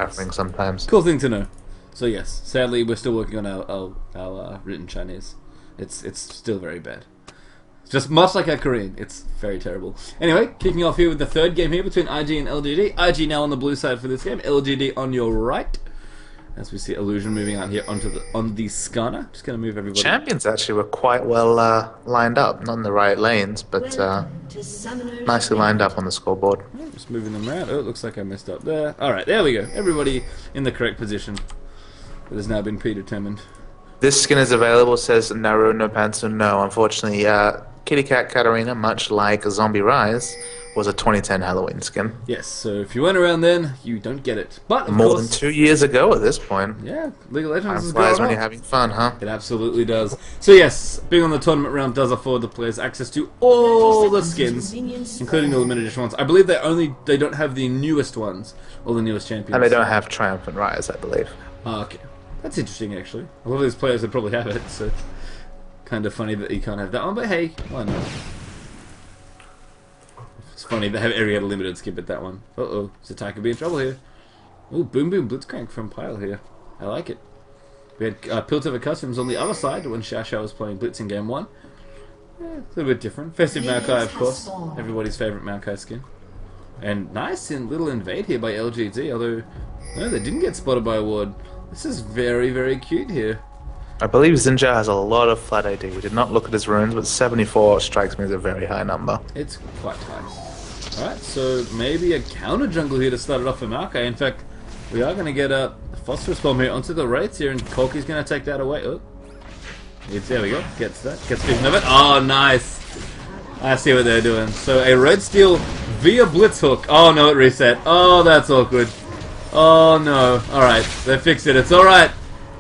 Thing sometimes. Cool thing to know. So yes, sadly we're still working on our written Chinese. It's still very bad. Just much like our Korean, it's very terrible. Anyway, kicking off here with the third game here between IG and LGD. IG now on the blue side for this game. LGD on your right. As we see Illusion moving out here on the scanner. Just going to move everybody. Champions actually were quite well lined up, not in the right lanes, but nicely lined up on the scoreboard. Just moving them around. Oh, it looks like I messed up there. Alright, there we go. Everybody in the correct position. It has now been predetermined. This skin is available, says Naru no Pantsu. No, unfortunately, Kitty Cat Katarina, much like Zombie Rise, was a 2010 Halloween skin. Yes, so if you weren't around then, you don't get it. But of More course, than 2 years ago at this point. yeah, League of Legends is Time flies going when on. you're having fun, huh? It absolutely does. So yes, being on the tournament round does afford the players access to all the skins, including the limited edition ones. I believe they don't have the newest ones, or the newest champions. And they don't have Triumphant Rise, I believe. Oh, okay. That's interesting, actually. A lot of these players would probably have it, so kind of funny that you can't have that one, but hey, why not? It's funny they have every other limited skip at that one. Uh-oh, Sataka could be in trouble here. Oh, Boom Boom Blitzcrank from Pile here. I like it. We had Piltover Customs on the other side when Xiao was playing Blitz in Game 1. Yeah, it's a little bit different. Festive Maokai, of course. Everybody's favourite Maokai skin. And nice little invade here by LGD, although no, they didn't get spotted by a ward. This is very, very cute here. I believe Xinjiao has a lot of flat AD. We did not look at his runes, but 74 strikes me as a very high number. It's quite high. Alright, so maybe a counter jungle here to start it off for Maokai. In fact, we are going to get a Phosphorus Bomb here onto the Wraiths here, and Kolki's going to take that away. Oh, there we go. Gets that. Gets vision of it. Oh, nice. I see what they're doing. So a Red Steel via Blitz Hook. Oh, no, it reset. Oh, that's awkward. Oh, no. Alright, they fixed it. It's alright.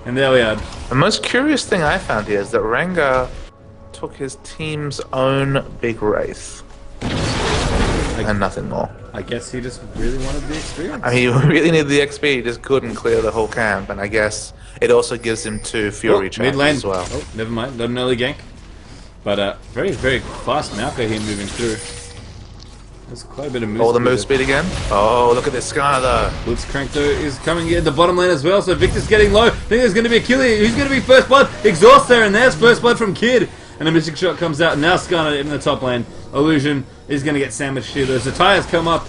And there we are. The most curious thing I found here is that Rengar took his team's own big Wraith. And nothing more. I guess he just really wanted the experience. I mean, he really needed the XP, he just couldn't clear the whole camp, and I guess it also gives him 2 Fury traps mid lane as well. Oh, never mind. Got an early gank. But very, very fast Maokai here moving through. There's quite a bit of move. Oh, the move speed again? Oh, look at this Skarner though. Blitzcrank though is coming in the bottom lane as well, so Victor's getting low. I think there's going to be a kill here. Who's going to be first blood? Exhaust there, and there's first blood from Kid. And a Mystic Shot comes out, and now Skarner in the top lane. Illusion is going to get sandwiched here. The tires come up,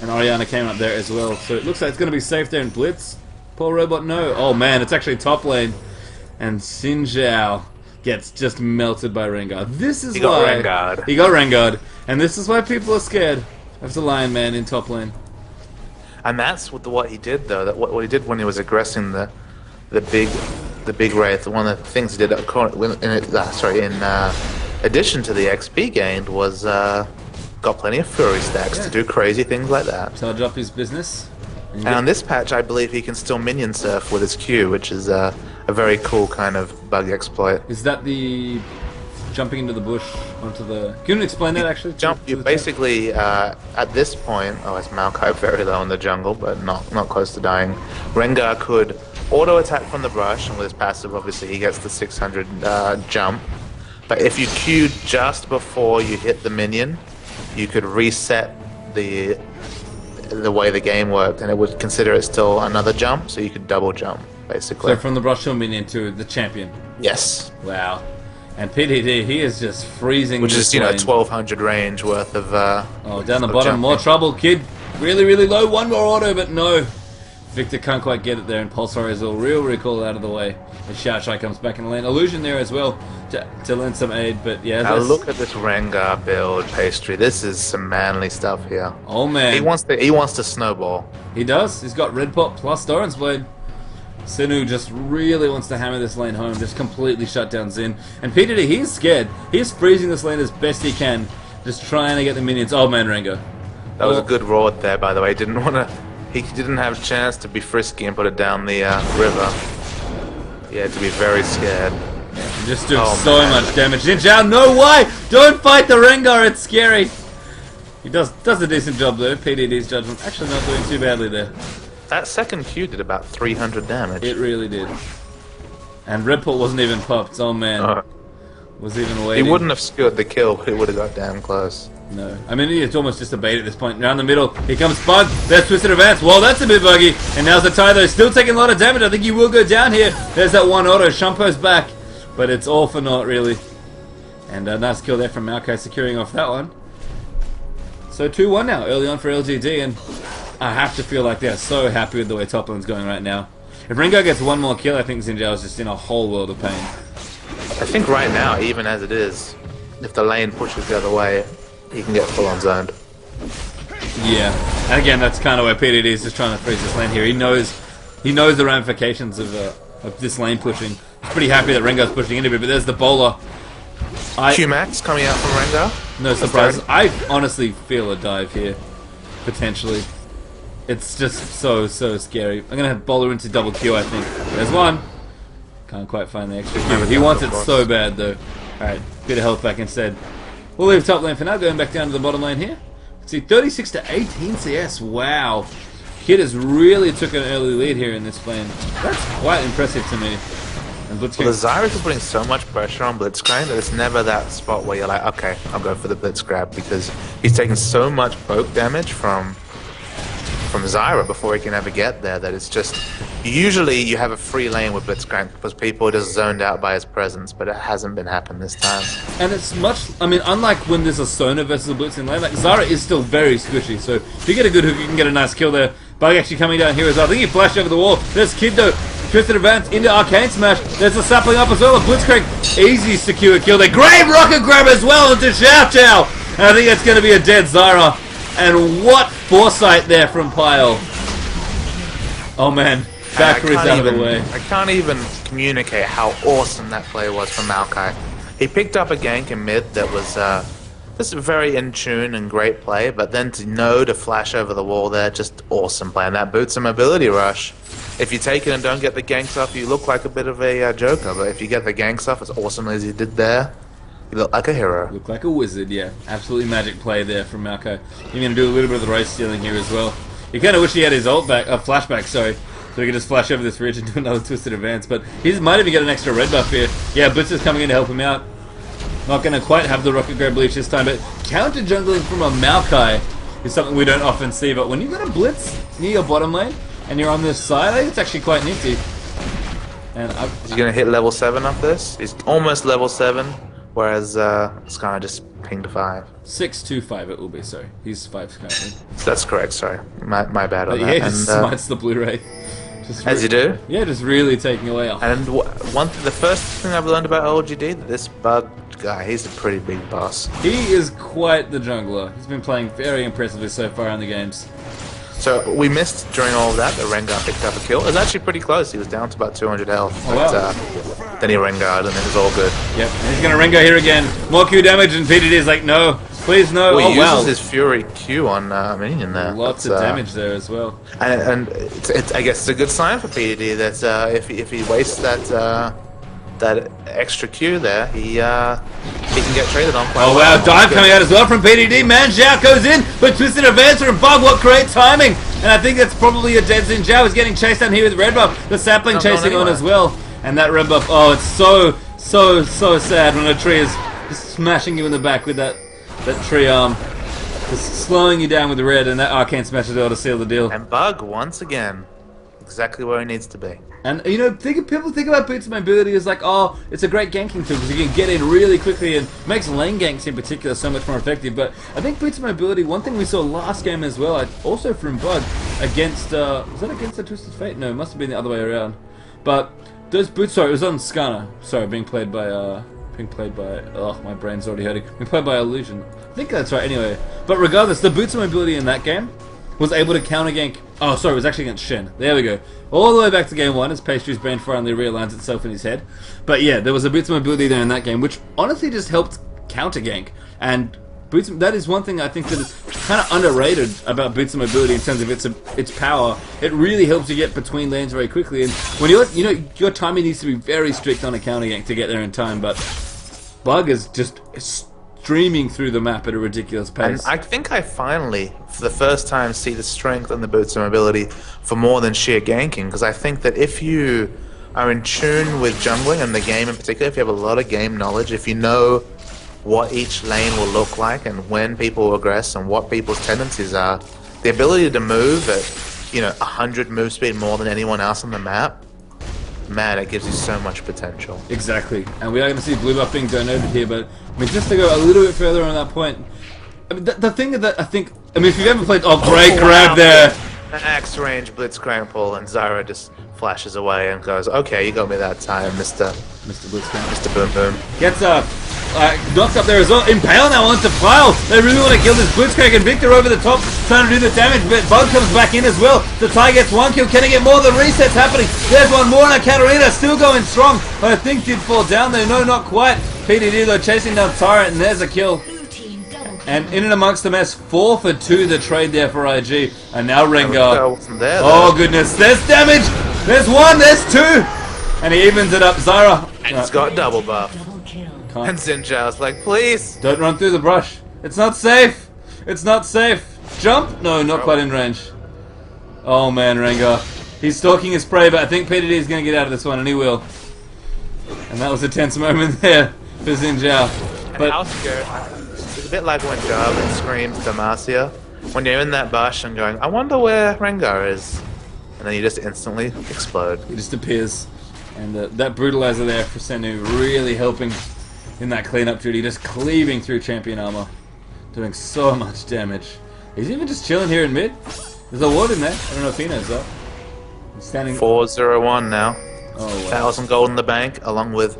and Oriana came up there as well. So it looks like it's going to be safe there in Blitz. Poor Robot, no. Oh man, it's actually top lane. And Xinjiao gets just melted by Rengar. This is why... He got Rengar. And this is why people are scared of the Lion Man in top lane. And that's what he did though. That what he did when he was aggressing the big Wraith. One of the things he did in addition to the XP gained was got plenty of Fury stacks to do crazy things like that. Charge up his business. And on this patch, I believe he can still minion surf with his Q, which is a very cool kind of bug exploit. Is that the jumping into the bush onto the... Can you explain that actually? You basically, at this point, it's Maokai very low in the jungle, but not close to dying. Rengar could auto attack from the brush, and with his passive, obviously, he gets the 600 jump. But if you Q'd just before you hit the minion, you could reset the way the game worked, and it would consider it still another jump, so you could double jump, basically. So from the brush to a minion to the champion. Yes. Wow. And PDD, he is just freezing. Which is, 1200 range worth of. Oh, down the bottom, more trouble, Kid. Really, really low. One more auto, but no. Victor can't quite get it there, and Pulsar is all real recall out of the way. And Xiao comes back in the lane. Illusion there as well to lend some aid, but yeah. Now look at this Rengar build, Pastry. This is some manly stuff here. Oh man. He wants to snowball. He does. He's got Red Pop plus Doran's Blade. Sinu just really wants to hammer this lane home, just completely shut down Xin. And PDD, he's scared. He's freezing this lane as best he can, just trying to get the minions. Oh man, Rengar. That was a good Rord there, by the way. He didn't have a chance to be frisky and put it down the river. He had to be very scared. Just doing so much damage. Xinjiao, no, why? Don't fight the Rengar, it's scary. He does a decent job though, PDD's judgment. Actually not doing too badly there. That second Q did about 300 damage. It really did. And Red Port wasn't even popped, oh man. Was even waiting. He wouldn't have secured the kill, but he would have got damn close. No. I mean, it's almost just a bait at this point. Around the middle, here comes Bug. There's Twisted Advance. Well, that's a bit buggy. And now's the tie, though. Still taking a lot of damage. I think he will go down here. There's that one auto. Shumpo's back. But it's all for naught, really. And a nice kill there from Maokai, securing off that one. So 2-1 now, early on for LGD. And I have to feel like they're so happy with the way top lane's going right now. If Ringo gets one more kill, I think Xin Zhao is just in a whole world of pain. I think right now, even as it is, if the lane pushes the other way, he can get full on zoned. Yeah, and again, that's kind of where PDD is just trying to freeze this lane here. He knows the ramifications of this lane pushing. He's pretty happy that Rengar's pushing into it, but there's the bowler. Q-Max coming out from Rengar. No surprise. I honestly feel a dive here, potentially. It's just so scary. I'm gonna have bowler into double Q, I think. There's one. Can't quite find the extra Q. He wants it so bad, though. Alright, bit of health back instead. We'll leave top lane for now, going back down to the bottom lane here. Let's see, 36 to 18 CS. Wow. Kid has really took an early lead here in this lane. That's quite impressive to me. And Well, the Zyras are putting so much pressure on Blitzcrank that it's never that spot where you're like, okay, I'll go for the Blitz grab, because he's taking so much poke damage from Zyra before he can ever get there that it's just... Usually you have a free lane with Blitzcrank because people are just zoned out by his presence, but it hasn't been happening this time. And it's much... I mean, unlike when there's a Sona versus a Blitz in lane, like, Zyra is still very squishy, so if you get a good hook, you can get a nice kill there. Bug actually coming down here as well. I think he flashed over the wall. There's Kid, though. Twisted Advance into Arcane Smash. There's a sapling up as well. A Blitzcrank. Easy secure kill there. Great rocket grab as well into Xiao Xiao. And I think that's going to be a dead Zyra. And what foresight there from Pyle. Oh man, Valkyrie's out of the way. I can't even communicate how awesome that play was from Maokai. He picked up a gank in mid that was just a very in tune and great play, but then to flash over the wall there, just awesome play. And that boots and mobility rush. If you take it and don't get the ganks off, you look like a bit of a joker, but if you get the ganks off as awesome as you did there, you look like a hero. Look like a wizard, yeah. Absolutely magic play there from Malco. You're going to do a little bit of the race stealing here as well. You kind of wish he had his ult back, flashback, sorry, so he could just flash over this ridge and do another Twisted Advance. But he might even get an extra red buff here. Yeah, Blitz is coming in to help him out. Not going to quite have the Rocket Grab Bleach this time, but counter jungling from a Maokai is something we don't often see. But when you've got a Blitz near your bottom lane and you're on this side, I think it's actually quite nifty. And is he going to hit level 7 off this? He's almost level 7. Whereas Skarner just pinged 5. 625 it will be, sorry. He's 5 currently. That's correct, sorry. My bad on yeah, that. He just smites the Blu-ray. As you do? Yeah, just really taking away off. And the first thing I've learned about LGD, this Bug guy, he's a pretty big boss. He is quite the jungler. He's been playing very impressively so far in the games. So we missed during all of that Rengar picked up a kill. It was actually pretty close. He was down to about 200 health. Oh, but, wow. Then he Rengar'd and it was all good. Yep, and he's going to Rengar here again. More Q damage, and PDD is like, no, please no. Well, he wow. uses his Fury Q on Minion there. Lots of damage there as well. And it's, I guess it's a good sign for PDD that if he wastes that extra Q there, he can get traded on quite well. Oh wow, dive coming out as well from PDD. Man, Zhao goes in, but Twisted Advance from Bug, what great timing! And I think that's probably a dead Xin Zhao is getting chased down here with red buff. The sapling chasing on as well. And that red buff, oh, it's so sad when a tree is just smashing you in the back with that tree arm. Just slowing you down with the red, and that Arcane Smash is able to seal the deal. And Bug, once again, exactly where he needs to be. And, you know, people think about boots mobility as like, oh, it's a great ganking tool because you can get in really quickly and makes lane ganks in particular so much more effective. But I think boots mobility, one thing we saw last game as well, also from Bug, against, was that against the Twisted Fate? No, it must have been the other way around. But those boots, sorry, it was on Skarner. Sorry, being played by, oh, my brain's already hurting. Being played by Illusion. I think that's right, anyway. But regardless, the boots mobility in that game was able to counter gank. Oh, sorry, it was actually against Shen. There we go. All the way back to game 1 as Pastry's brain finally realigns itself in his head. But yeah, there was a boots mobility there in that game, which honestly just helped counter gank. And boots, that is one thing I think that is kind of underrated about boots mobility in terms of its power. It really helps you get between lanes very quickly. And when your timing needs to be very strict on a counter gank to get there in time. But Bug is just streaming through the map at a ridiculous pace. And I think I finally, for the first time, see the strength and the boots and mobility for more than sheer ganking, because I think that if you are in tune with jungling and the game in particular, if you have a lot of game knowledge, if you know what each lane will look like and when people regress and what people's tendencies are, the ability to move at, 100 move speed more than anyone else on the map, man, it gives you so much potential. Exactly. And we are going to see blue buff being donated here, but I mean, just to go a little bit further on that point, I mean, the thing that I think, I mean, if you've ever played, great grab there. Max range Blitzcrank pull, and Zyra just flashes away and goes, okay, you got me that time, Mr. Blitzcrank. Mr. Boom Boom. Gets knocked up there as well. Impale now onto Pile. They really want to kill this Blitzcrank, and Victor over the top trying to do the damage, but Bug comes back in as well. The Ty gets one kill. Can he get more? The reset's happening. There's one more now. Katarina still going strong. I think did fall down there. No, not quite. PDD though chasing down Tyrant, and there's a kill. And in and amongst the mess, 4 for 2 the trade there for IG. And now Rengar. Oh goodness, there's damage! There's 1, there's 2! And he evens it up. Zyra. And it's got double buff. And Xin Zhao's like, please! Don't run through the brush. It's not safe! It's not safe! Jump? No, not quite in range. Oh man, Rengar. He's stalking his prey, but I think PDD is going to get out of this one, and he will. And that was a tense moment there for Xin Zhao. But how scared? It's a bit like when Jarvan screams Demacia. When you're in that bush and going, I wonder where Rengar is. And then you just instantly explode. He just appears. And that brutalizer there for Senu really helping in that cleanup duty, just cleaving through champion armor. Doing so much damage. He's even just chilling here in mid. There's a ward in there. I don't know if he knows that. He's standing 4-0-1 now. Oh, wow. 1,000 gold in the bank, along with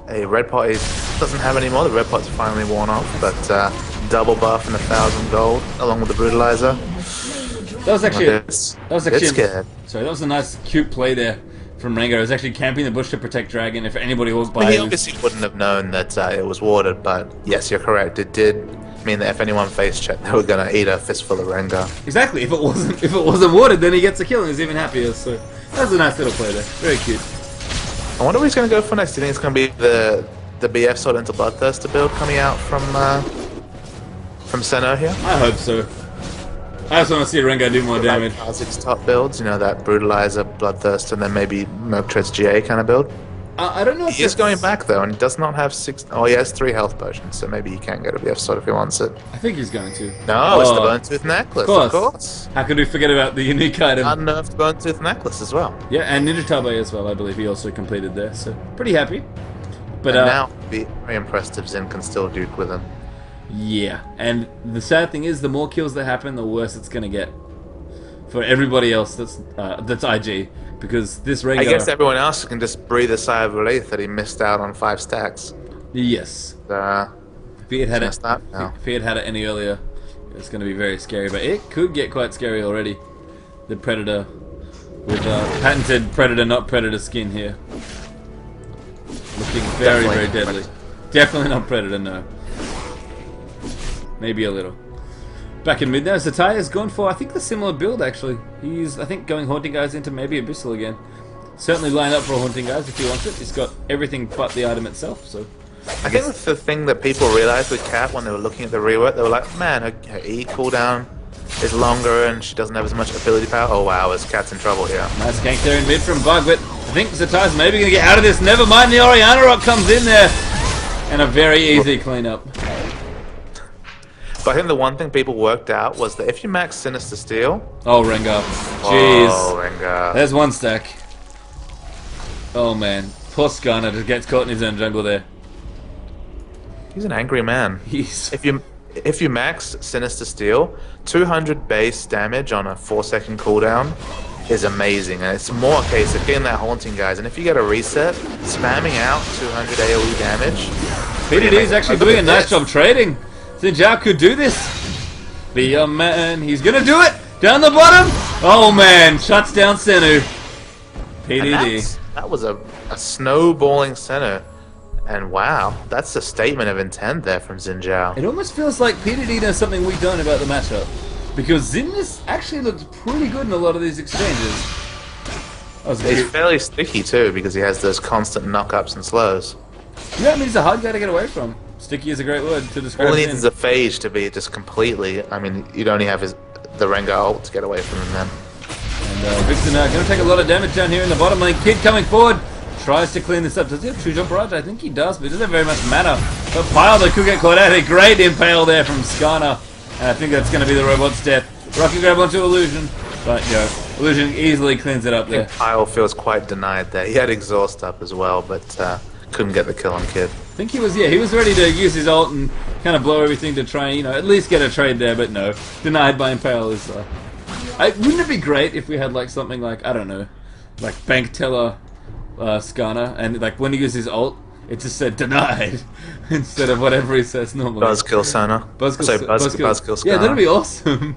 a red pot. He doesn't have any more. The red pot's finally worn off, but double buff and 1,000 gold, along with the brutalizer. That was actually scared. Sorry, that was a nice, cute play there from Rengar. He was actually camping the bush to protect Dragon. If anybody walked by, he obviously wouldn't have known that it was warded. But yes, you're correct. It did mean that if anyone face checked, they were gonna eat a fistful of Rengar. Exactly. If it wasn't warded, then he gets a kill and he's even happier. So that was a nice little play there. Very cute. I wonder what he's gonna go for next. Do you think it's gonna be the BF sword into Bloodthirster build coming out from Senna here? I hope so. I just want to see Rengar do more damage. Kha'Zix's top builds, that Brutalizer, Bloodthirst, and then maybe Merctread's GA kind of build. I don't know if he is going back though, and he does not have 6. Oh, he has 3 health potions, so maybe he can get a BF sword if he wants it. I think he's going to. No, it's the Bone Tooth Necklace, of course. How could we forget about the unique item? Unnerved Bone Tooth Necklace as well. Yeah, and Ninja Tabe as well, I believe he also completed there, so pretty happy. But and now, be very impressed if Xin can still duke with him. Yeah, and the sad thing is, the more kills that happen, the worse it's going to get. For everybody else that's IG, because this Rengar... I guess everyone else can just breathe a sigh of relief that he missed out on 5 stacks. Yes. If he had had it any earlier, it's going to be very scary. But it could get quite scary already. The Predator with patented Predator, not Predator skin here, looking very, very deadly. Definitely not Predator, no. Maybe a little. Back in mid now, Zatai has gone for, I think, the similar build, actually. He's, I think, going Haunting Guys into maybe Abyssal again. Certainly line up for Haunting Guys if he wants it. He's got everything but the item itself, so... I think that's the thing that people realized with Cat when they were looking at the rework. They were like, man, her E cooldown is longer and she doesn't have as much ability power. Oh wow, is Cat's in trouble here. Nice gank there in mid from Bug, but I think Zatai's maybe going to get out of this. Never mind, the Oriana Rock comes in there. And a very easy cleanup. But I think the one thing people worked out was that if you max Sinister Steel... Oh, Rengar. Jeez. Oh, Rengar. There's 1 stack. Oh, man. Poor Skarner just gets caught in his own jungle there. He's an angry man. If you max Sinister Steel, 200 base damage on a 4-second cooldown is amazing. And it's more a case of getting that Haunting Guys. And if you get a reset, spamming out 200 AoE damage... PDD is actually doing a nice job trading. Xin Zhao could do this. Be a man. He's gonna do it. Down the bottom. Oh man, shuts down Senu. PDD. That was a snowballing center. And wow, that's a statement of intent there from Xin Zhao. It almost feels like PDD knows something we don't about the matchup. Because Xin actually looks pretty good in a lot of these exchanges. He's fairly sticky too, because he has those constant knock-ups and slows. Yeah, I mean, he's a hard guy to get away from. Sticky is a great word to describe. All he needs is a phage to be just completely... I mean, you'd only have the Rengar ult to get away from him then. And Vixen going to take a lot of damage down here in the bottom lane. Kid coming forward, Tries to clean this up. Does he have 2-drop barrage? I think he does, but he doesn't have very much mana. But Pile that could get caught out. A great impale there from Skarner. And I think that's going to be the robot's death. Rocket grab onto Illusion. But, Illusion easily cleans it up there. Pyle feels quite denied there. He had exhaust up as well, but couldn't get the kill on Kid. I think he was ready to use his ult and kind of blow everything to try and, at least get a trade there, but no. Denied by Impale is... wouldn't it be great if we had, like, something like, I don't know, like Bank Teller Skarner, and, like, when he uses his ult, it just said denied instead of whatever he says normally. Buzzkill Sona. Buzzkill Skarner. Yeah, that'd be awesome.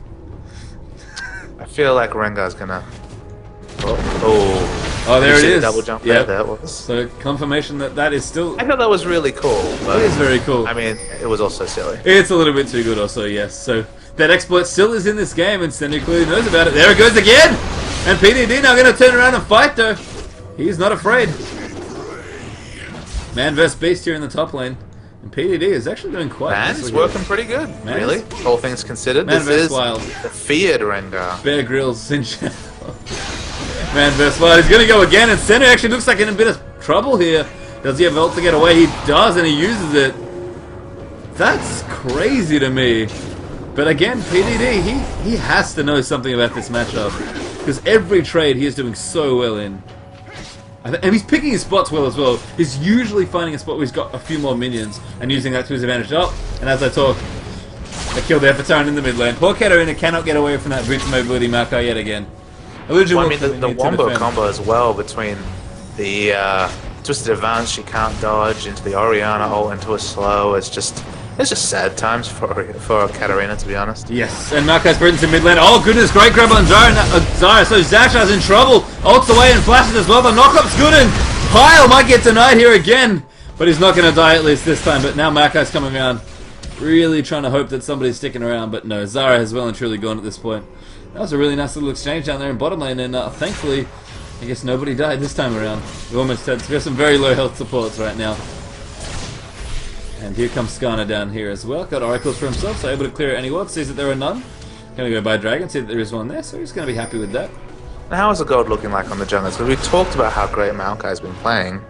I feel like Rengar's gonna... Oh, there it is. Double jump Yeah, there was. So confirmation that is still... I thought that was really cool. But, it is very cool. I mean, it was also silly. It's a little bit too good also, yes. So that exploit still is in this game, and Sendu clearly knows about it. There it goes again! And PDD now going to turn around and fight, though. He's not afraid. Man vs Beast here in the top lane. And PDD is actually doing quite Man, nicely it's here. working pretty good, really. All things considered. Man this is Wild. the feared Rengar. Bear Grylls in shadow. Man vs Wild. He's going to go again, and Sendu actually looks like in a bit of trouble here. Does he have ult to get away? He does, and he uses it. That's crazy to me. But again, PDD, he has to know something about this matchup. Because every trade he is doing so well in. And he's picking his spots well as well. He's usually finding a spot where he's got a few more minions and using that to his advantage. Oh, and as I talk, I killed the Avatar in the mid lane. Poor Katarina cannot get away from that boots mobility marker yet again. Illusion Well, I mean, the wombo combo as well between the twisted advance she can't dodge into the Orianna ult into a slow. It's just sad times for Katarina, to be honest. Yes, and Maokai's presence in mid lane. Oh goodness, great grab on Zara. So Zasha's in trouble. Ults away and flashes as well. The knock-up's good, and Pyle might get denied here again. But he's not going to die at least this time. But now Maokai's coming around. Really trying to hope that somebody's sticking around. But no, Zara has well and truly gone at this point. That was a really nice little exchange down there in bottom lane. And thankfully, I guess nobody died this time around. We almost had some very low health supports right now. And here comes Skarner down here as well. Got oracles for himself, so able to clear any wards. Sees that there are none. Gonna go by dragon, see that there is one there, so he's gonna be happy with that. Now, how is the gold looking like on the junglers? Because we talked about how great Maokai's been playing.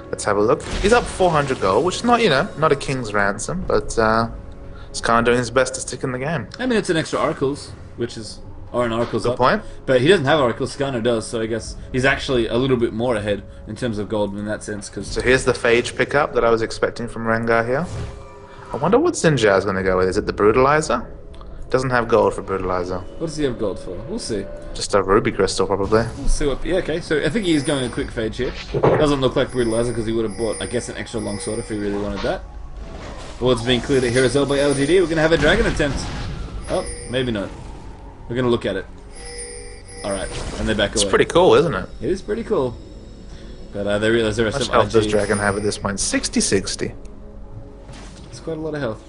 Let's have a look. He's up 400 gold, which is not, not a king's ransom, but Skarner doing his best to stick in the game. I mean, it's an extra oracles, which is... or an oracle's Good up. point. But he doesn't have oracles, Skarner does, so I guess he's actually a little bit more ahead in terms of gold in that sense. Cause So here's the Phage pickup that I was expecting from Rengar here. I wonder what Sinjar's going to go with. Is it the Brutalizer? Doesn't have gold for Brutalizer. what does he have gold for? We'll see. Just a Ruby Crystal, probably. We'll see what... yeah, okay, so I think he's going a quick Phage here. Doesn't look like Brutalizer because he would have bought, I guess, an extra longsword if he really wanted that. Board's being cleared at here as well by LGD. We're going to have a dragon attempt. Oh, maybe not. We're going to look at it. Alright, and they're back away. It's pretty cool, isn't it? It is pretty cool. But they realize there are How much some health does IG. Dragon have at this point? 60-60. It's quite a lot of health.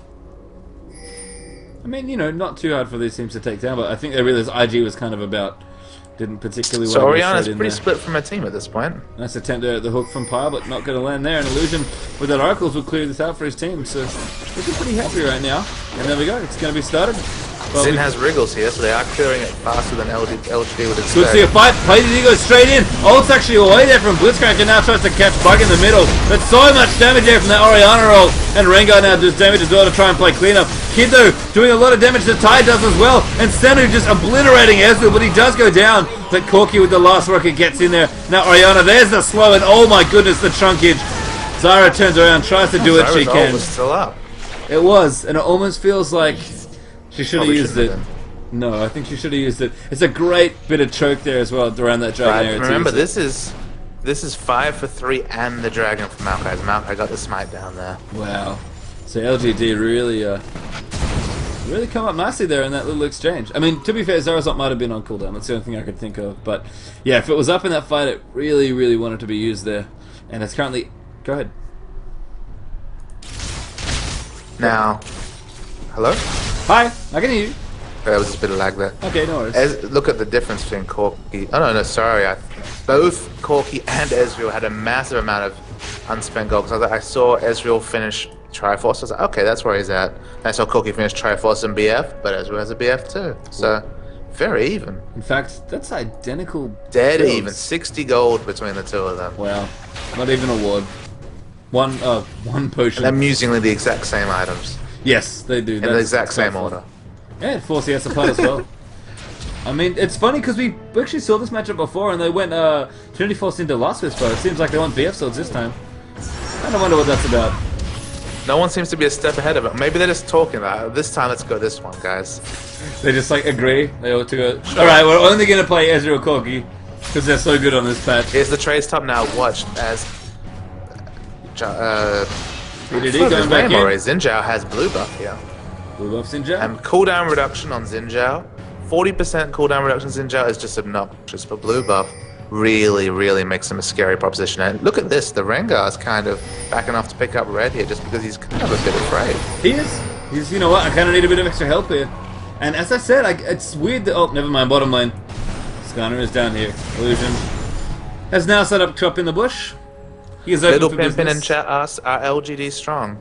I mean, not too hard for these teams to take down, but I think they realized IG was kind of about... didn't particularly So want to go Orianna's straight in pretty there. split from her team at this point. Nice attempt there at the hook from Pyle, but not going to land there. An Illusion with that Oracles will clear this out for his team, so looking pretty happy right now. And there we go, it's going to be started. Well, Zin has Wriggles here, so they are clearing it faster than LGD would expect. good to see a fight. PDD goes straight in. Ult's actually away there from Blitzcrank and now tries to catch Bug in the middle. But so much damage there from that Orianna roll. And Rengar now does damage as well to try and play cleanup. Kiddo doing a lot of damage that Ty does as well. And Sendu just obliterating Ezreal, but he does go down. But Corki with the last rocket gets in there. Now Orianna, there's the slow, and oh my goodness, the chunkage. Zara turns around, tries to do what she Zara's ult can. was still up. It was, and it almost feels like she should have Probably used it. shouldn't have No, I think she should have used it. It's a great bit of choke there as well around that dragon area. Remember, too. this is 5 for 3 and the dragon from Maokai. Maokai got the smite down there. Wow. So LGD really come up nicely there in that little exchange. I mean, to be fair, Zara's ult might have been on cooldown. That's the only thing I could think of. But yeah, if it was up in that fight, it really wanted to be used there. And it's currently... Go ahead. Now, hello? Hi, I can hear you. There was just a bit of lag there. Okay, no worries. Look at the difference between Corki. Oh no, sorry. Both Corki and Ezreal had a massive amount of unspent gold. Because I saw Ezreal finish Triforce. I was like, okay, that's where he's at. And I saw Corki finish Triforce and BF, but Ezreal has a BF too. So very even. In fact, that's identical. Dead builds. even. 60 gold between the two of them. Wow. Not even a ward. One potion. And amusingly, the exact same items. Yes, they do. In the exact same order. Yeah, 4 CS apart as well. I mean, it's funny because we actually saw this matchup before and they went Trinity Force into last Whisper. It seems like they want BF swords this time. I don't wonder what that's about. No one seems to be a step ahead of it. Maybe they're just talking about this time. Let's go this one, guys. They just like agree. They ought to go. Sure. All right, we're only gonna play Ezreal Corki because they're so good on this patch. Here's the trades top now. Watch as BDD going back in. Xin Zhao has blue buff here. Blue buff Xin Zhao. And cooldown reduction on Xin Zhao. 40% cooldown reduction Xin Zhao is just obnoxious, but blue buff really makes him a scary proposition. And look at this, the Rengar is kind of backing off to pick up red here just because he's kind of a bit afraid. He is. He's, you know what, I kind of need a bit of extra help here. And as I said, it's weird that, oh, never mind, bottom lane. Skarner is down here. Illusion has now set up shop in the bush. He is open Little for Pimpin business. in chat asks, are LGD strong?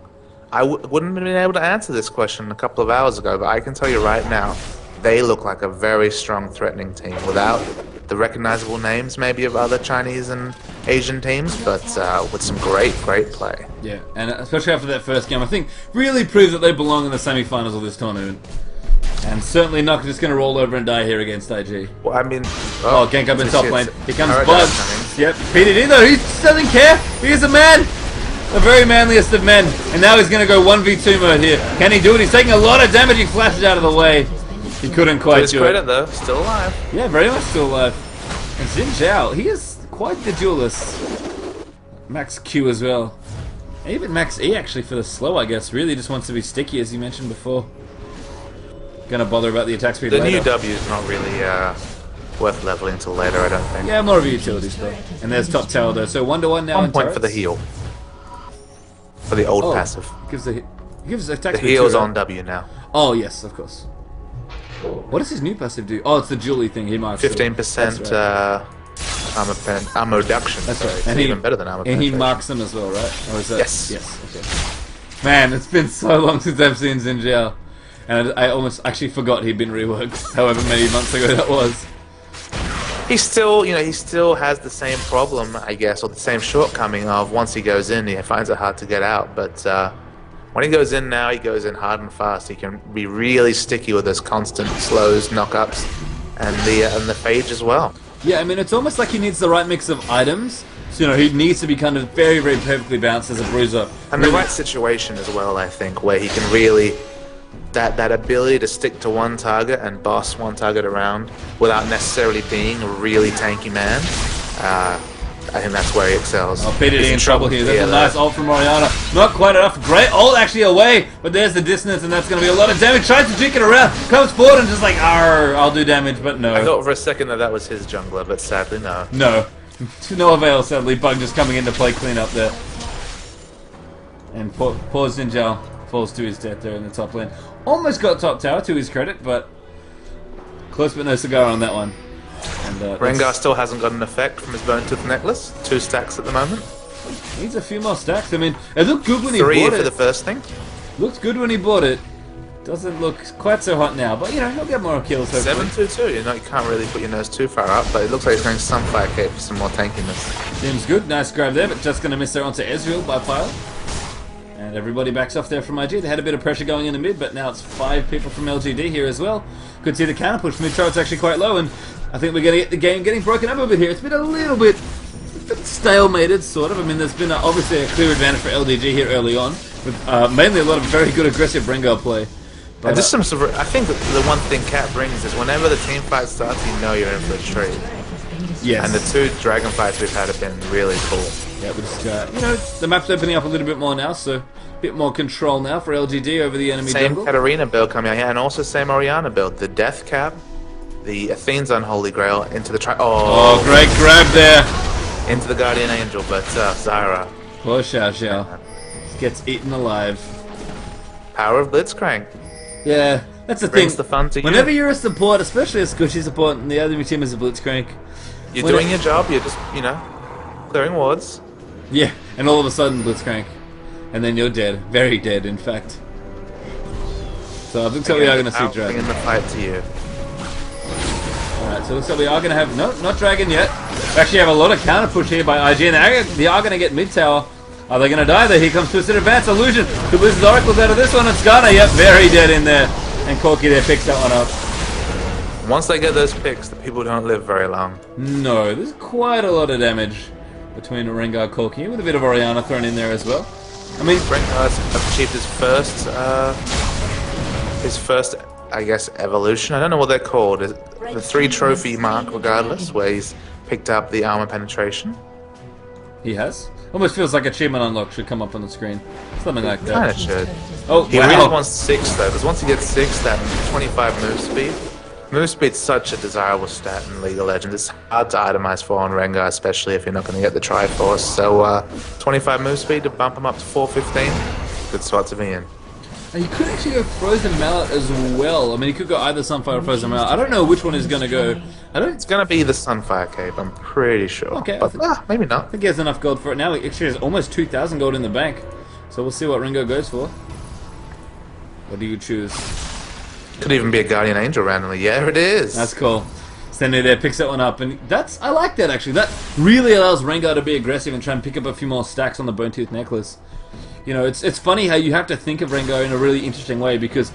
I wouldn't have been able to answer this question a couple of hours ago, but I can tell you right now, they look like a very strong, threatening team without the recognizable names maybe of other Chinese and Asian teams, but with some great play. Yeah, and especially after that first game, I think really proves that they belong in the semi-finals of this tournament. And certainly not just going to roll over and die here against IG. Well, I mean... Oh, gank up in top lane. Here comes Alright, Buzz. Yep, PDD though, he doesn't care. He is a man. The very manliest of men. And now he's going to go 1v2 mode here. Can he do it? He's taking a lot of damage. He flashes out of the way. He couldn't quite do it. To his credit though, still alive. Yeah, very much still alive. And Xin Zhao, he is quite the duelist. Max Q as well. Even Max E actually for the slow, I guess. Really just wants to be sticky, as you mentioned before. Gonna bother about the attack speed The later. new W is not really worth leveling until later, I don't think. Yeah, more of a utility spell. And there's top tower though, so 1-1 now. 1 point for the heal. For the old passive. Gives attack The speed heal's too, on right? W now. Oh yes, of course. What does his new passive do? Oh, it's the Julie thing. He marks 15% armor reduction. That's so right. it's And even better than armor And he penetration. marks them as well, right? Or is that? Yes. Yes. Okay. Man, it's been so long since I've seen Xin Zhao. And I almost actually forgot he'd been reworked, however many months ago that was. He still, he still has the same problem, I guess, or the same shortcoming of once he goes in, he finds it hard to get out. But when he goes in now, he goes in hard and fast. He can be really sticky with those constant slows, knockups, and the phage as well. Yeah, I mean, it's almost like he needs the right mix of items. So, he needs to be kind of very perfectly balanced as a bruiser. And the right situation as well, I think, where he can really... That ability to stick to one target and boss one target around without necessarily being a really tanky man, I think that's where he excels. Oh, PDD He's in trouble here. There's a nice ult from Orianna. Not quite enough. Great ult actually away, but there's the distance, and that's going to be a lot of damage. Tries to juke it around, comes forward and just like, arr, I'll do damage, but no. I thought for a second that was his jungler, but sadly no. No. To no avail, sadly. Bug just coming into play clean up there. And poor Xin Zhao falls to his death there in the top lane. Almost got top tower to his credit, but close but no cigar on that one. And Rengar still hasn't got an effect from his bone tooth necklace. 2 stacks at the moment. Needs a few more stacks. I mean, it looked good when he 3 bought for it. the first thing. Looked good when he bought it. Doesn't look quite so hot now, but he'll get more kills hopefully. 7-2-2. You can't really put your nose too far up, but it looks like he's going some 5k for some more tankiness. Seems good. Nice grab there, but just going to miss there onto Ezreal by Pile. And everybody backs off there from IG. They had a bit of pressure going in the mid, but now it's 5 people from LGD here as well. Could see the counter push. Mid turret's actually quite low, and I think we're going to get the game getting broken up a bit here. It's been a little bit stalemated, sort of. I mean, there's been obviously a clear advantage for LDG here early on, with mainly a lot of very good aggressive Rengar play. But, And just I think that the one thing Cat brings is whenever the team fight starts, you know you're in for a treat. yes. And the 2 dragon fights we've had have been really cool. Yeah, we just, the map's opening up a little bit more now, so a bit more control now for LGD over the enemy Same jungle. Katarina build coming out here, and also same Orianna build. The Death Cap, the Athene's Unholy Grail into the Oh, great grab there. into the Guardian Angel, but Zyra. Poor Xiao Xiao. Gets eaten alive. Power of Blitzcrank. Yeah, that's the Brings thing. the fun to you. Whenever you're a support, especially a squishy support, and the other team is a Blitzcrank. You're doing your job, you're just, clearing wards. Yeah, and all of a sudden Blitzcrank. And then you're dead. Very dead, in fact. So I think we are going to see Bringing Dragon. the fight to you. Alright, so it looks like we are going to have... No, not Dragon yet. We actually have a lot of counter push here by IG, and they are going to get mid tower. Are they going to die there? Here comes Twisted Advance. Illusion who loses Oracles out of this one, and Skarner, yep, very dead in there. And Corky there picks that one up. Once they get those picks, the people don't live very long. No, there's quite a lot of damage between Rengar Corky, with a bit of Orianna thrown in there as well. I mean, Rengar's achieved his first, I guess, evolution. I don't know what they're called. The 3 trophy mark, regardless, where he's picked up the armor penetration. He has? Almost feels like achievement unlock should come up on the screen. Something like that. Kinda should. Oh, he wow. really wants 6 though, because once he gets 6, that 25 move speed. Move speed's such a desirable stat in League of Legends. It's hard to itemize for on Rengar, especially if you're not going to get the Triforce. So 25 move speed to bump him up to 415. Good spot to be in. And you could actually go Frozen Mallet as well. I mean, you could go either Sunfire or Frozen Mallet. I don't know which one is going to go. It's going to be the Sunfire Cape, I'm pretty sure. Okay. But maybe not. I think he has enough gold for it now. He actually has almost 2,000 gold in the bank. So we'll see what Ringo goes for. What do you choose? Could even be a Guardian Angel randomly. Yeah, it is. That's cool. Stanley there picks that one up, and I like that actually. That really allows Rengar to be aggressive and try and pick up a few more stacks on the Bone Tooth Necklace. You know, it's funny how you have to think of Rengar in a really interesting way, because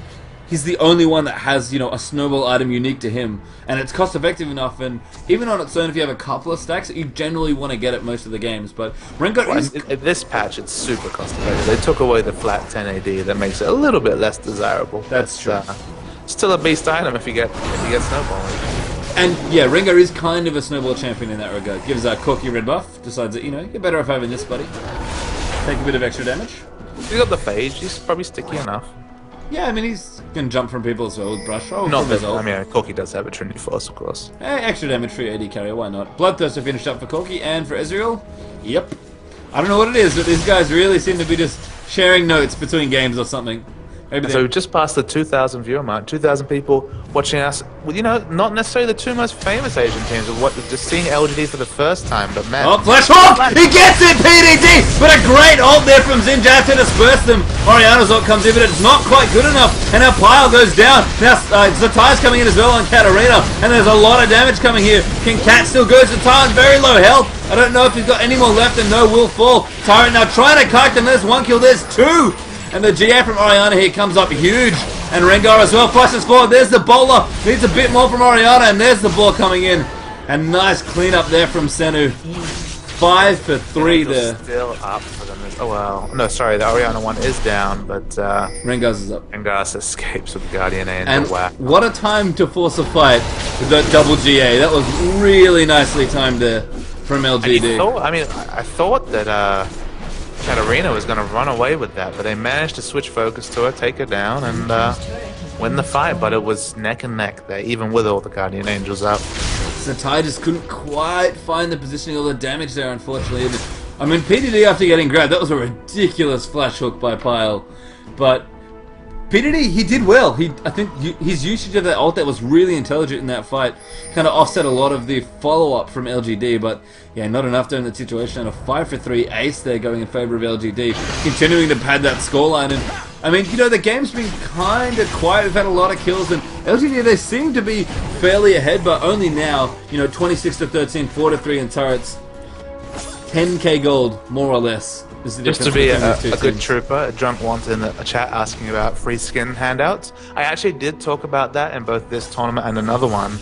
he's the only one that has, you know, a snowball item unique to him, and it's cost effective enough, and even on its own, if you have a couple of stacks, you generally want to get it most of the games. But Rengar is... In this patch, it's super cost effective. They took away the flat 10 AD that makes it a little bit less desirable. That's true. Still a beast item if you get snowballing. And yeah, Rengar is kind of a snowball champion in that regard. Gives Corky red buff, decides that, you know, you're better off having this, buddy. Take a bit of extra damage. He's got the phage, he's probably sticky enough. Yeah, I mean, he's can jump from people as well with brush. Oh, not that, I mean, Corky does have a Trinity Force, of course. Extra damage for your AD carrier, why not? Bloodthirster finished up for Corky, and for Ezreal, yep. I don't know what it is, but these guys really seem to be just sharing notes between games or something. So we've just passed the 2,000 viewer mark, 2,000 people watching us. Well, you know, not necessarily the 2 most famous Asian teams, but just seeing LGD for the first time, but man. Oh, Flash Hawk! He gets it, PDD! But a great ult there from Zinjaz to disperse them. Orianna's ult comes in, but it's not quite good enough, and our pile goes down. Now, Zatai's coming in as well on Katarina, and there's a lot of damage coming here. King Cat still goes to Tyrant, very low health. I don't know if he's got any more left, and no will fall. Tyrant now trying to kite them. There's 1 kill, there's 2! And the GA from Orianna here comes up huge. And Rengar as well flushes forward. There's the bowler. Needs a bit more from Orianna. And there's the ball coming in. And nice cleanup there from Senu. 5 for 3 there. Still up for them. Oh, well. No, sorry. The Orianna one is down. But Rengar's is up. Rengar's escapes with Guardian Angel. And wow. What a time to force a fight with that double GA. That was really nicely timed there from LGD. I thought that... Katarina was going to run away with that, but they managed to switch focus to her, take her down, and win the fight. But it was neck and neck there, even with all the Guardian Angels up. Zatai just couldn't quite find the positioning or the damage there, unfortunately. I mean, PDD after getting grabbed, that was a ridiculous flash hook by Pyle. But PDD, he did well. I think his usage of that ult that was really intelligent in that fight kind of offset a lot of the follow-up from LGD, but yeah, not enough during that situation. And a 5 for 3 ace there going in favor of LGD, continuing to pad that scoreline. And I mean, you know, the game's been kind of quiet. We've had a lot of kills, and LGD, they seem to be fairly ahead, but only now, you know, 26 to 13, 4 to 3 in turrets. 10k gold, more or less. Just to be a good trooper, a drunk wanted in the chat asking about free skin handouts. I actually did talk about that in both this tournament and another one.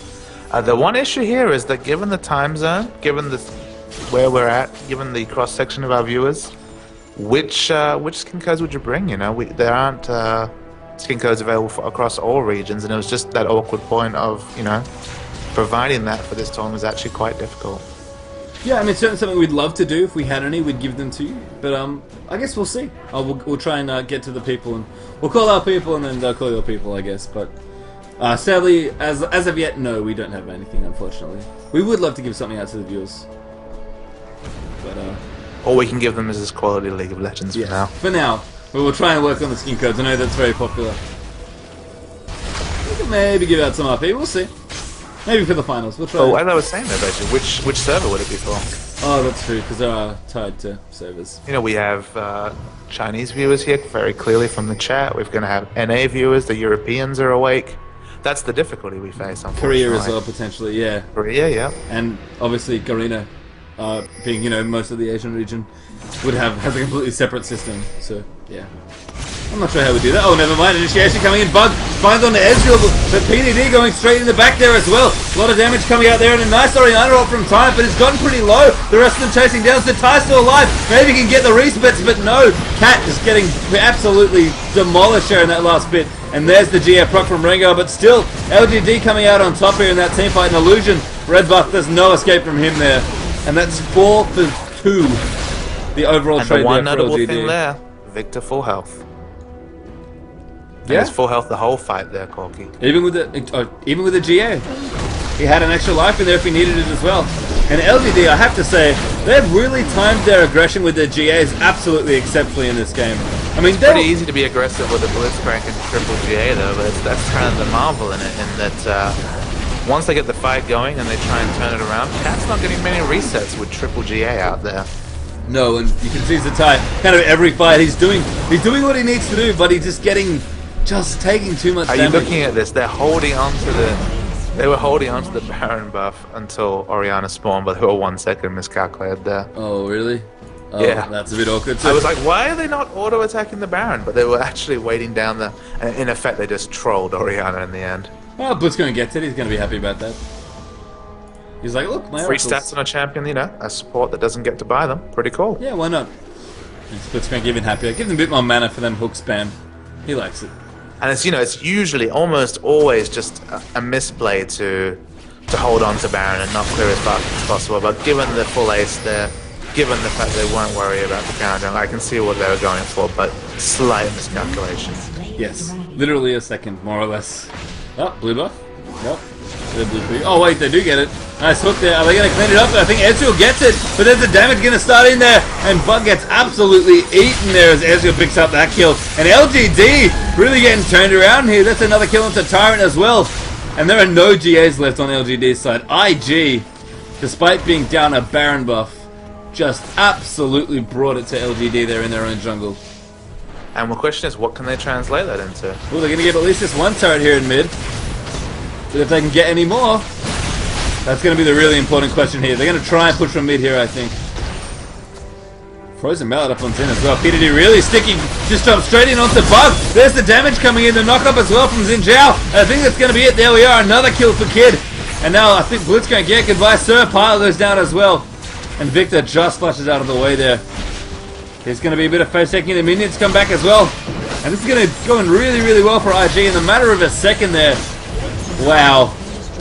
The one issue here is that given the time zone, given where we're at, given the cross section of our viewers, which skin codes would you bring? You know, there aren't skin codes available across all regions, and it was just that awkward point of, you know, providing that for this tournament is actually quite difficult. Yeah, I mean, certainly something we'd love to do. If we had any, we'd give them to you. But I guess we'll see. We'll try and get to the people, and we'll call our people, and then they'll call your people, I guess. But sadly, as of yet, no, we don't have anything, unfortunately. We would love to give something out to the viewers. But all we can give them is this quality League of Legends for now. For now. But we'll try and work on the skin codes. I know that's very popular. We can maybe give out some RP. We'll see. Maybe for the finals. We'll try. Oh, as I was saying though, basically, which server would it be for? Oh, that's true, because they are tied to servers. You know, we have Chinese viewers here very clearly from the chat. We're going to have NA viewers. The Europeans are awake. That's the difficulty we face, unfortunately. Korea as well, potentially, yeah. Korea, yeah. And obviously Garena, being, most of the Asian region, has a completely separate system. So, yeah. I'm not sure how we do that. Oh, never mind. Initiation coming in. Bug finds on the Ezreal, but PDD going straight in the back there as well. A lot of damage coming out there, and a nice Orianna ult from Time, but it's gotten pretty low. The rest of them chasing down. So Ty's still alive. Maybe he can get the respits, but no. Cat is getting absolutely demolished here in that last bit. And there's the GF proc from Rengar, but still, LGD coming out on top here in that team fight. An illusion. Red buff, there's no escape from him there. And that's 4 for 2. The overall and trade the one there for notable LGD. thing there, Victor full health. Yeah, he's full health the whole fight there, Corky. even with the GA, he had an extra life in there if he needed it as well. And LGD, I have to say, they've really timed their aggression with their GAs absolutely exceptionally in this game. I mean, It's pretty easy to be aggressive with a Blitzcrank and triple GA though, but that's kind of the marvel in it, in that once they get the fight going and they try and turn it around, Cat's not getting many resets with triple GA out there. No, and you can see Zatai, kind of every fight he's doing what he needs to do, but he's just taking too much damage. Are you looking at this? They were holding on to the Baron buff until Orianna spawned, but they were 1 second miscalculated there. Oh, really? Oh, yeah. That's a bit awkward. I was like, why are they not auto-attacking the Baron? But they were actually waiting down the... And in effect, they just trolled Orianna in the end. Well, Blitzcrank gets it. He's going to be happy about that. He's like, look, my Free oracles. stats on a champion, a support that doesn't get to buy them. Pretty cool. Yeah, why not? Blitzcrank even happier. Give them a bit more mana for them hook spam. He likes it. And it's it's usually almost always just a misplay to hold on to Baron and not clear as fast as possible. But given the full ace there, given the fact they weren't worried about the counter, I can see what they were going for, but slight miscalculation. Yes, literally a second, more or less. Oh, blue buff. Nope. Oh wait, they do get it. Nice hook there. Are they going to clean it up? I think Ezreal gets it, but there's the damage going to start in there, and Bug gets absolutely eaten there as Ezreal picks up that kill. And LGD really getting turned around here. That's another kill into Tyrant as well. And there are no GAs left on LGD's side. IG, despite being down a Baron buff, just absolutely brought it to LGD there in their own jungle. And the question is, what can they translate that into? Well, they're going to get at least this one turret here in mid. But if they can get any more, that's going to be the really important question here. They're going to try and push from mid here, I think. Frozen Mallet up on Zin as well. PDD really sticky. Just jumped straight in onto Bug. There's the damage coming in. The knock up as well from Xin Zhao. I think that's going to be it. There we are. Another kill for Kid. And now I think Blitzcrank, yeah, goodbye, sir. Pile goes down as well. And Victor just flashes out of the way there. There's going to be a bit of face taking. The minions come back as well. And this is going to go in really, really well for IG in the matter of a second there. Wow.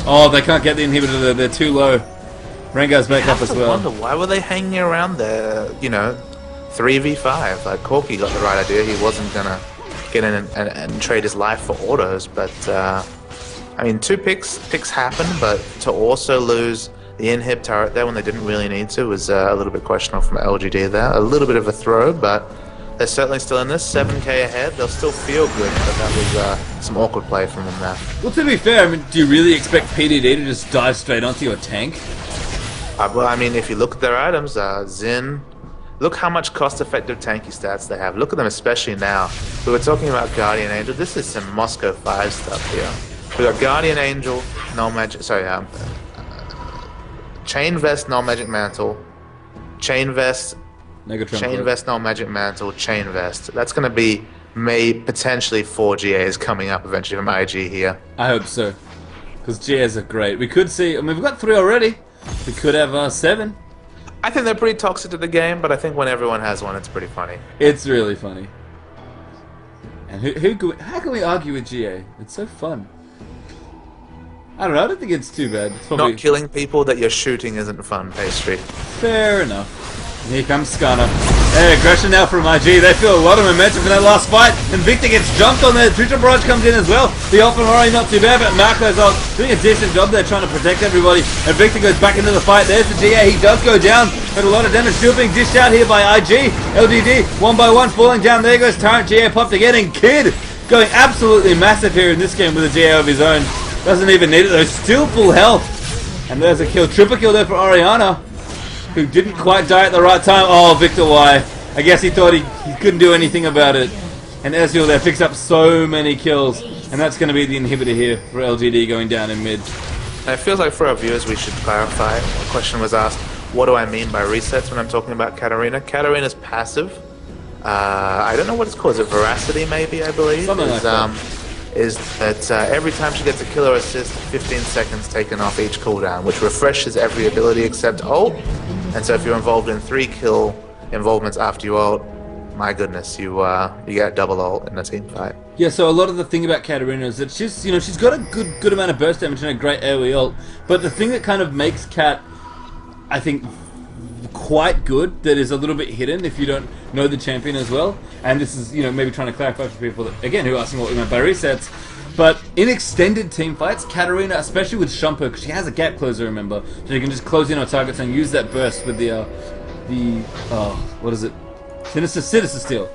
Oh, they can't get the inhibitor. They're too low. Rengar's back up as well. I wonder, why were they hanging around there, 3v5? Like, Corky got the right idea. He wasn't going to get in and trade his life for autos. But, I mean, two picks happen, but to also lose the inhib turret there when they didn't really need to was a little bit questionable from LGD there. A little bit of a throw, but they're certainly still in this. 7k ahead. They'll still feel good, but that was some awkward play from them there. Well, to be fair, I mean, do you really expect PDD to just dive straight onto your tank? Well, I mean, if you look at their items, Xin, look how much cost-effective tanky stats they have. Look at them, especially now. We were talking about Guardian Angel. This is some Moscow 5 stuff here. We got Guardian Angel, no magic. Sorry, Chain Vest, no magic mantle. Chain Vest. Chain Vest, no magic mantle, Chain Vest. That's going to be potentially 4 GAs coming up eventually from IG here. I hope so. Because GAs are great. We could see, I mean, we've got 3 already. We could have 7. I think they're pretty toxic to the game, but I think when everyone has one, it's pretty funny. It's really funny. And how can we argue with GA? It's so fun. I don't know, I don't think it's too bad. It's probably... Not killing people that you're shooting isn't fun, Pastry. Fair enough. And here comes Skarner. Hey, aggression now from IG. They feel a lot of momentum for that last fight. And Victor gets jumped on there. Triple Barrage comes in as well. The ult from Ori not too bad, but Marco's doing a decent job there trying to protect everybody. And Victor goes back into the fight. There's the GA. He does go down. But a lot of damage still being dished out here by IG. LGD, one by one, falling down. There goes Tyrant. GA popped again. And Kid going absolutely massive here in this game with a GA of his own. Doesn't even need it though. Still full health. And there's a kill. Triple kill there for Orianna, who didn't quite die at the right time. Oh, Victor Y. I guess he thought he couldn't do anything about it. And Ezreal there picks up so many kills. and that's going to be the inhibitor here for LGD going down in mid. And it feels like for our viewers we should clarify. A question was asked, what do I mean by resets when I'm talking about Katarina? Katarina's passive. I don't know what it's called. Is it veracity, maybe, I believe? Something like that. Is that every time she gets a kill or assist, 15 seconds taken off each cooldown, which refreshes every ability except ult. And so if you're involved in 3 kill involvements after you ult, my goodness, you get double ult in a team fight. Yeah, so a lot of the thing about Katarina is that she's got a good amount of burst damage and a great AoE ult, but the thing that kind of makes Kat, I think, quite good, that is a little bit hidden if you don't know the champion as well, and this is, maybe trying to clarify for people that, again, who are asking what we meant by resets, but in extended team fights, Katarina, especially with Shumpo, because she has a gap closer, remember, so you can just close in on targets and use that burst with what is it? Sinister Steel.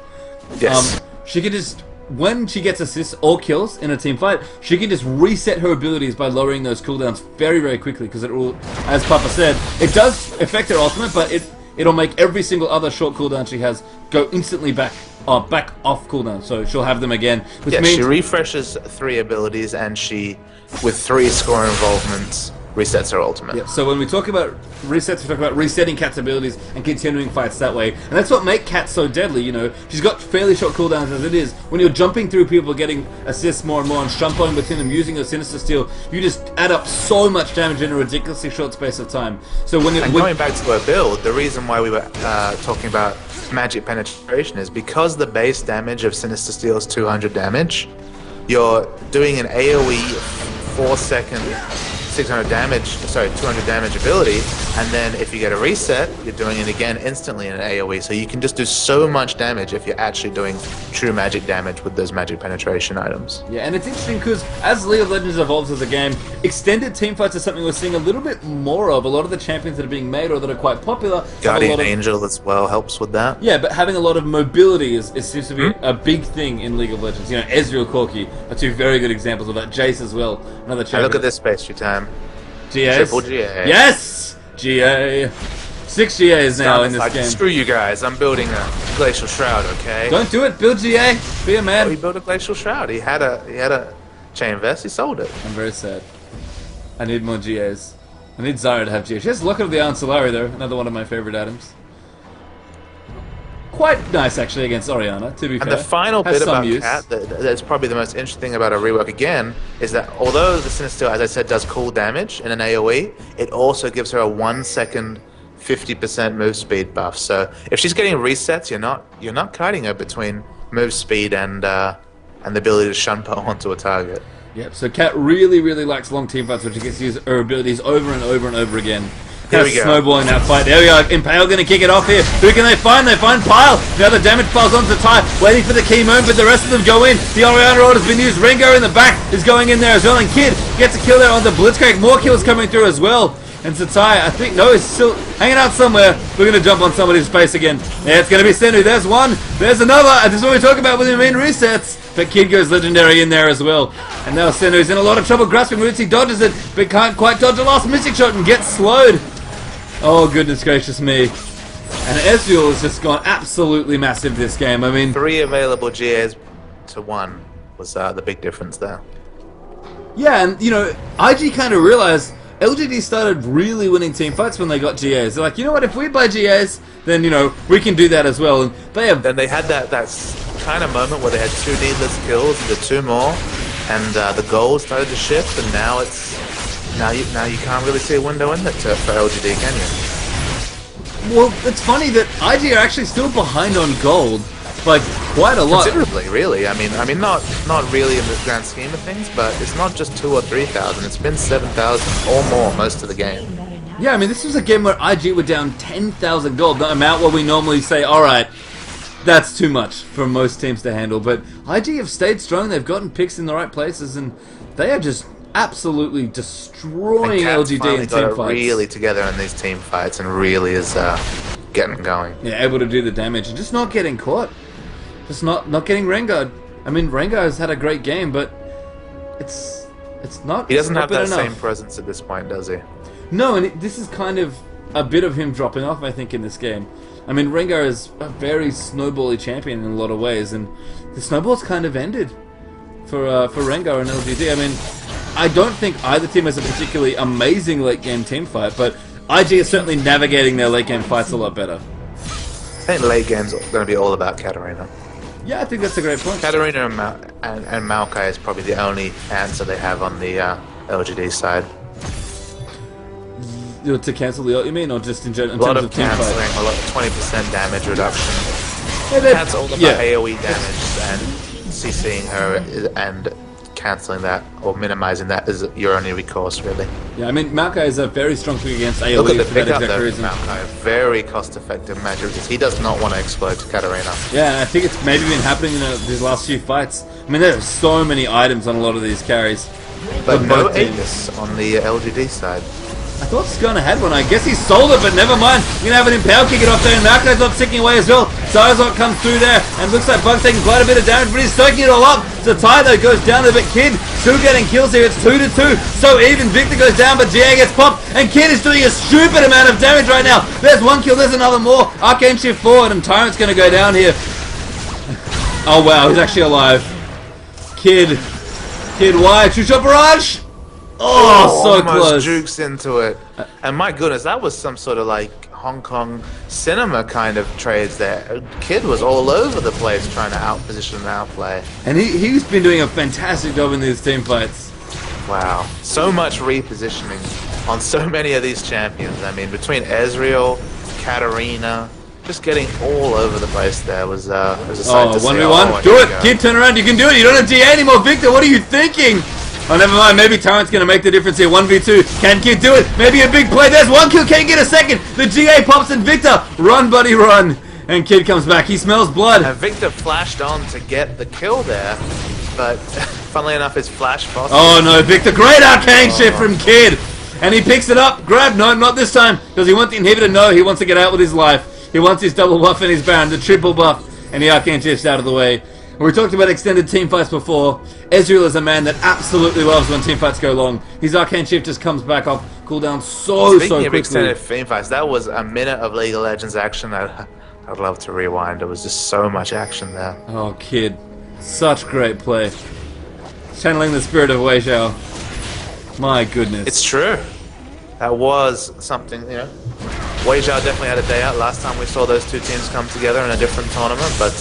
Yes. She can just, when she gets assists or kills in a team fight, she can just reset her abilities by lowering those cooldowns very, very quickly, because it will, as Papa said, it does affect her ultimate, but it'll make every single other short cooldown she has go instantly back off cooldown, so she'll have them again. Which means she refreshes 3 abilities, and she, with 3 score involvements, resets her ultimate. Yeah, so when we talk about resets, we talk about resetting Kat's abilities and continuing fights that way. And that's what makes Kat so deadly, She's got fairly short cooldowns as it is. When you're jumping through people, getting assists more and more, and shumpoing between them, using your Sinister Steel, you just add up so much damage in a ridiculously short space of time. So going back to her build, the reason why we were talking about magic penetration is because the base damage of Sinister Steel is 200 damage, you're doing an AoE 4-second 200 damage ability, and then if you get a reset, you're doing it again instantly in an AoE, so you can just do so much damage if you're actually doing true magic damage with those magic penetration items. Yeah, and it's interesting because as League of Legends evolves as a game, extended team fights are something we're seeing a little bit more of. A lot of the champions that are being made or that are quite popular, Guardian Angel as well helps with that. Yeah, but having a lot of mobility seems to be a big thing in League of Legends. Ezreal, Corki are 2 very good examples of that. Jace as well, another champion. And look at this space, time. GAs. Triple GA. Yes! GA. 6 GAs now in this game. Screw you guys, I'm building a Glacial Shroud, okay? Don't do it, build GA. Be a man. Oh, he built a Glacial Shroud. He had a chain vest, he sold it. I'm very sad. I need more GAs. I need Zyra to have GA. She has Locket of the Ancillary though, another one of my favorite items. Quite nice actually against Orianna, to be fair. And the final bit about Kat that's probably the most interesting thing about a rework again is that although the Sinister, as I said, does cool damage in an AoE, it also gives her a 1-second 50% move speed buff. So if she's getting resets, you're not kiting her between move speed and the ability to shunpo onto a target. Yep, so Kat really, really likes long team fights where she gets to use her abilities over and over and over again. Here we go. Snowballing that fight. There we go. Impale going to kick it off here. Who can they find? They find Pile. Now the damage piles onto Ty. Waiting for the key moment, but the rest of them go in. The Orianna ult has been used. Rengar in the back is going in there as well. And Kid gets a kill there on the Blitzcrank. More kills coming through as well. And Satai, I think, no, is still hanging out somewhere. We're going to jump on somebody's face again. Yeah, it's going to be Sendu. There's one. There's another. And this is what we talk about with the main resets. But Kid goes legendary in there as well. And now Sendu's in a lot of trouble grasping roots. He dodges it, but can't quite dodge the last mystic shot and gets slowed. Oh, goodness gracious me. And Ezreal has just gone absolutely massive this game. I mean, 3 available GAs to 1 was the big difference there. Yeah, and, IG kind of realized LGD started really winning team fights when they got GAs. They're like, you know what, if we buy GAs, then, we can do that as well. And Then they had that kind of moment where they had 2 needless kills into 2 more, and the goals started to shift, and now Now you can't really see a window in it for LGD, can you? Well, it's funny that IG are actually still behind on gold by quite a lot. Considerably, really. I mean, not really in the grand scheme of things, but it's not just 2,000 or 3,000. It's been 7,000 or more most of the game. Yeah, I mean, this was a game where IG were down 10,000 gold, the amount where we normally say, all right, that's too much for most teams to handle. But IG have stayed strong. They've gotten picks in the right places, and they are just absolutely destroying LGD in team fights. Really together in these team fights, and really is getting going. Yeah, able to do the damage and just not getting caught. Just not getting Rengar. I mean, Rengar has had a great game, but it's not. He doesn't have that enough. same presence at this point, does he? No, and this is kind of a bit of him dropping off, I think, in this game. I mean, Rengar is a very snowbally champion in a lot of ways, and the snowball's kind of ended for Rengar and LGD. I mean, I don't think either team has a particularly amazing late game team fight, but IG is certainly navigating their late game fights a lot better. I think late game's going to be all about Katarina. Yeah, I think that's a great point. Katarina and Maokai is probably the only answer they have on the LGD side. To cancel the ult, you mean, or just in general? A lot of cancelling, a lot of 20% damage reduction. Yeah, That's all about AoE damage and CCing her and cancelling that or minimizing that is your only recourse, really. Yeah, I mean, Maokai is a very strong pick against AoE. Look at the for that pickup exact though, reason. Maokai. Very cost-effective measure because he does not want to explode to Katarina. Yeah, I think it's maybe been happening in these last few fights. I mean, there's so many items on a lot of these carries. But For no both teams. Aegis on the LGD side. I thought Skana had one. I guess he sold it, but never mind. You're going to have an Impale kick it off there, and Maokai's not sticking away as well. Zarzok comes through there, and looks like Bug's taking quite a bit of damage, but he's soaking it all up. So Ty, though, goes down a bit. Kid still getting kills here. It's 2-2. So even. Victor goes down, but GA gets popped, and Kid is doing a stupid amount of damage right now. There's one kill, there's another more. Arcane shift forward, and Tyrant's going to go down here. Oh, wow, he's actually alive. Kid, why? Two-shot barrage? Oh, so almost close. jukes into it. And my goodness, that was some sort of like Hong Kong cinema kind of trades there. Kid was all over the place trying to outposition and outplay. And he's been doing a fantastic job in these team fights. Wow. So much repositioning on so many of these champions. I mean, between Ezreal, Katarina, just getting all over the place there was a sight to see. 1v1. Do it. Kid, turn around. You can do it. You don't have GA anymore. Victor, what are you thinking? Oh, never mind. Maybe Tyrant's going to make the difference here. 1v2. Can Kid do it? Maybe a big play. There's one kill. Can get a second. The GA pops and Victor. Run, buddy, run. And Kid comes back. He smells blood. And Victor flashed on to get the kill there, but funnily enough, his flash fast. Oh, no. Victor. Great arcane shift from Kid. And he picks it up. Grab. No, not this time. Does he want the inhibitor? No. He wants to get out with his life. He wants his double buff and his Baron. The triple buff. And the arcane shift's out of the way. We talked about extended team fights before. Ezreal is a man that absolutely loves when team fights go long. His arcane shift just comes back off cooldown so quickly. Speaking of extended team fights, that was a minute of League of Legends action that I'd love to rewind. There was just so much action there. Oh, Kid. Such great play. Channeling the spirit of Wei Xiao. My goodness. It's true. That was something, you know. Wei Xiao definitely had a day out last time we saw those two teams come together in a different tournament, but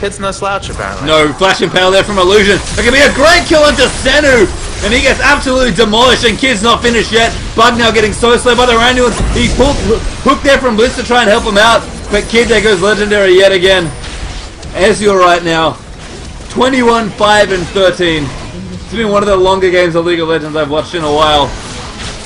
Kid's no slouch apparently. No, flash impale there from Illusion. It can be a great kill onto Senu, and he gets absolutely demolished, and Kid's not finished yet. Bug now getting so slow by the Randuins. He pulled hook there from Blitz to try and help him out, but Kid there goes legendary yet again. Ezreal right now, 21, 5, and 13. It's been one of the longer games of League of Legends I've watched in a while.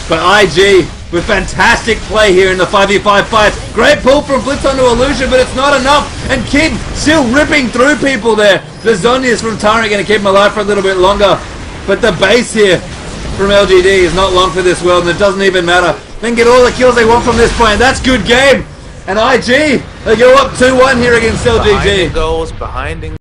But IG with fantastic play here in the 5v5 fight. Great pull from Blitz onto Illusion, but it's not enough. And Kid still ripping through people there. The Zhonya's from Tyrant going to keep him alive for a little bit longer. But the base here from LGD is not long for this world, and it doesn't even matter. They can get all the kills they want from this point. That's good game. And IG, they go up 2-1 here against LGD. Behind goals, behind